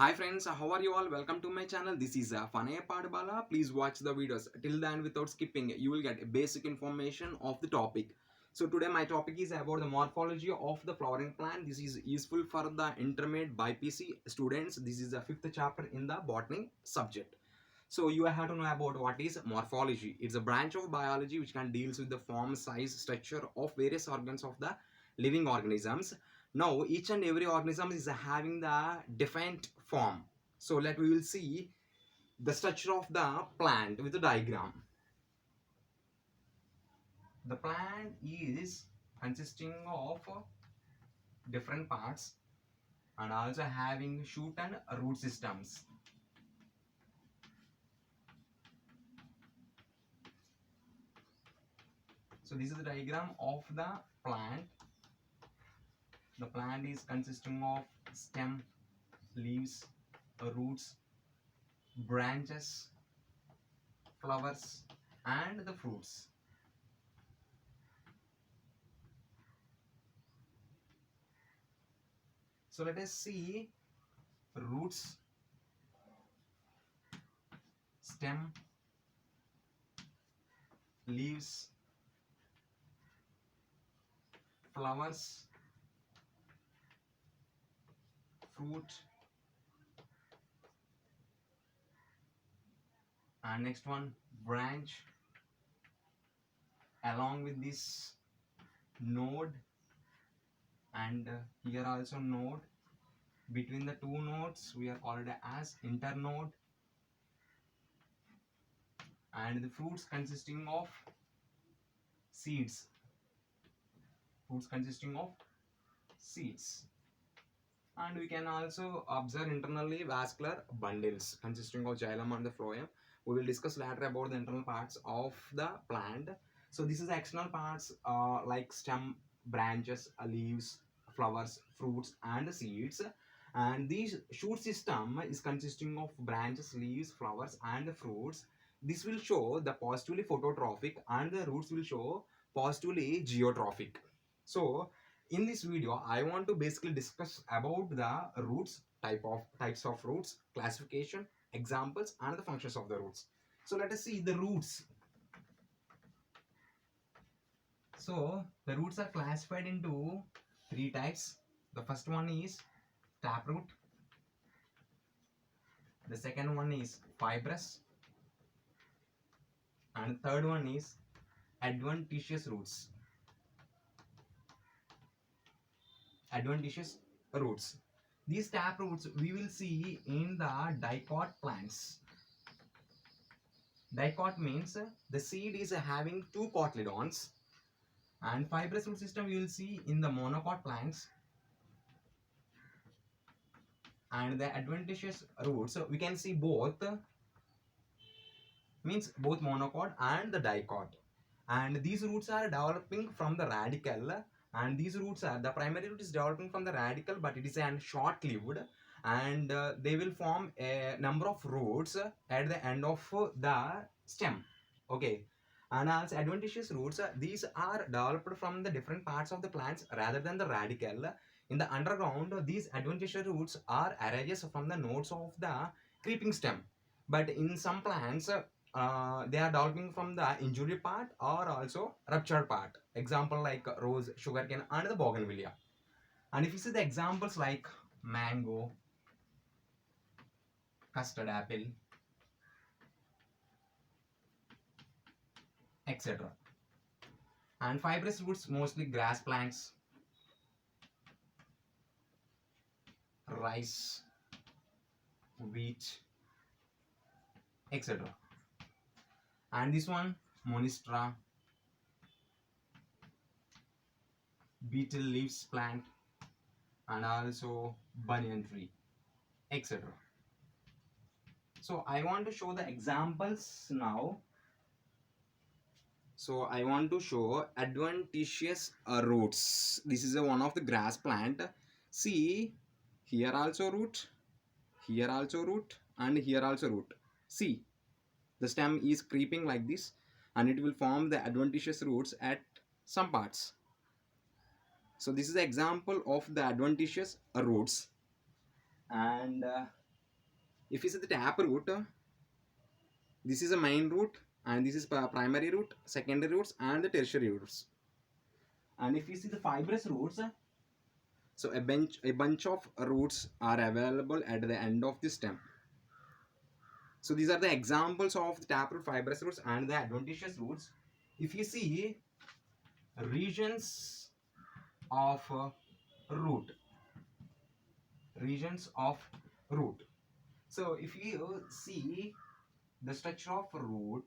Hi friends, how are you all? Welcome to my channel. This is Fanaya Padbala. Please watch the videos till the end without skipping. You will get basic information of the topic. So today my topic is about the morphology of the flowering plant. This is useful for the intermediate BPC students. This is the fifth chapter in the botany subject. So you have to know about what is morphology. It's a branch of biology which can deals with the form, size, structure of various organs of the living organisms. Now each and every organism is having the defined form. So we will see the structure of the plant with the diagram. The plant is consisting of different parts and also having shoot and root systems. So this is the diagram of the plant. The plant is consisting of stem, leaves, roots, branches, flowers, and the fruits. So let us see roots, stem, leaves, flowers, fruit, and next one branch. Along with this node, and here also node. Between the two nodes we are called as internode, and the fruits consisting of seeds. Fruits consisting of seeds. And we can also observe internally vascular bundles consisting of xylem and the phloem. We will discuss later about the internal parts of the plant. So this is the external parts like stem, branches, leaves, flowers, fruits, and seeds. And this shoot system is consisting of branches, leaves, flowers, and fruits. This will show the positively phototrophic, and the roots will show positively geotrophic. So in this video I want to basically discuss about the roots, types of roots, classification, examples, and the functions of the roots. So let us see the roots. So the roots are classified into three types. The first one is taproot, the second one is fibrous, and third one is adventitious roots. Adventitious roots. These taproots we will see in the dicot plants. Dicot means the seed is having two cotyledons, and fibrous root system you will see in the monocot plants, and the adventitious roots we can see both, means both monocot and the dicot. And these roots are developing from the radicle, and these roots are the primary root is developing from the radicle, but it is an short lived, and they will form a number of roots at the end of the stem. Okay. And as adventitious roots, these are developed from the different parts of the plants rather than the radicle. In the underground, these adventitious roots are arises from the nodes of the creeping stem. But in some plants, they are developing from the injury part or also ruptured part. Example like rose, sugarcane, and the bougainvillea. And if you see the examples like mango, custard apple, etc. And fibrous roots mostly grass plants, rice, wheat, etc. And this one monistra, beetle leaves plant, and also banyan tree, etc. So I want to show the examples now. So I want to show adventitious roots. This is one of the grass plant. See, here also root, here also root, and here also root. See, the stem is creeping like this, and it will form the adventitious roots at some parts. So this is the example of the adventitious roots. And If you see the tap root, this is a main root, and this is primary root, secondary roots, and the tertiary roots. And if you see the fibrous roots, so a bunch of roots are available at the end of the stem. So these are the examples of the taproot, fibrous roots, and the adventitious roots. If you see regions of root, regions of root. So if you see the structure of root,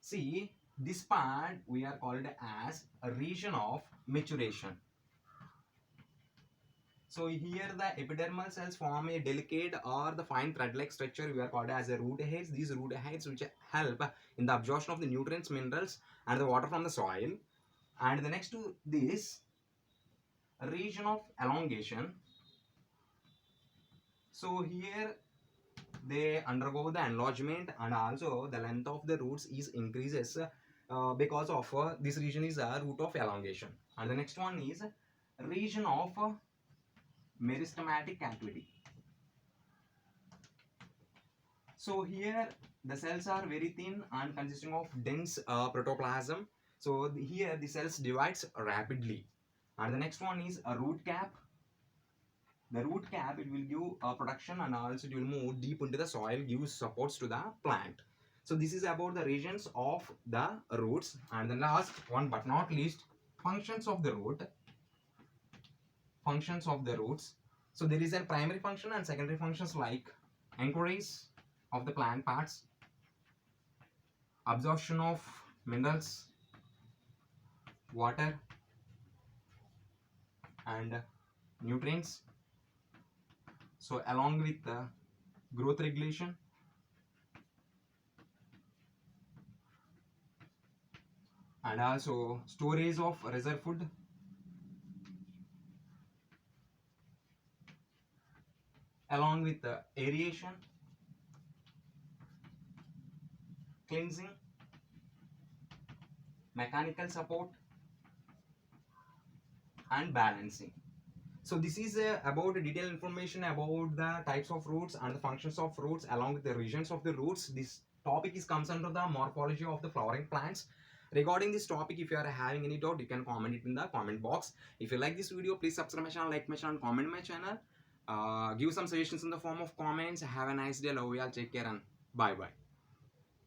see this part we are called as a region of maturation. So here the epidermal cells form a delicate or the fine thread-like structure we are called as a root hairs. These root hairs which help in the absorption of the nutrients, minerals, and the water from the soil. And the next to this region of elongation. So here they undergo the enlargement, and also the length of the roots is increases because of this region is a root of elongation. And the next one is region of meristematic activity. So here the cells are very thin and consisting of dense protoplasm. So here the cells divides rapidly. And the next one is a root cap. The root cap, it will give production, and also it will move deep into the soil, gives supports to the plant. So this is about the regions of the roots. And the last one but not least, functions of the root. Functions of the roots. So there is a primary function and secondary functions like anchorage of the plant parts, absorption of minerals, water, and nutrients. So along with the growth regulation, and also storage of reserve food, along with the aeration, cleansing, mechanical support, and balancing. So this is about detailed information about the types of roots and the functions of roots along with the regions of the roots. This topic is comes under the morphology of the flowering plants. Regarding this topic, if you are having any doubt, you can comment it in the comment box. If you like this video, please subscribe my channel, like my channel, comment my channel. Give some suggestions in the form of comments. Have a nice day. Love you all. Take care and bye bye.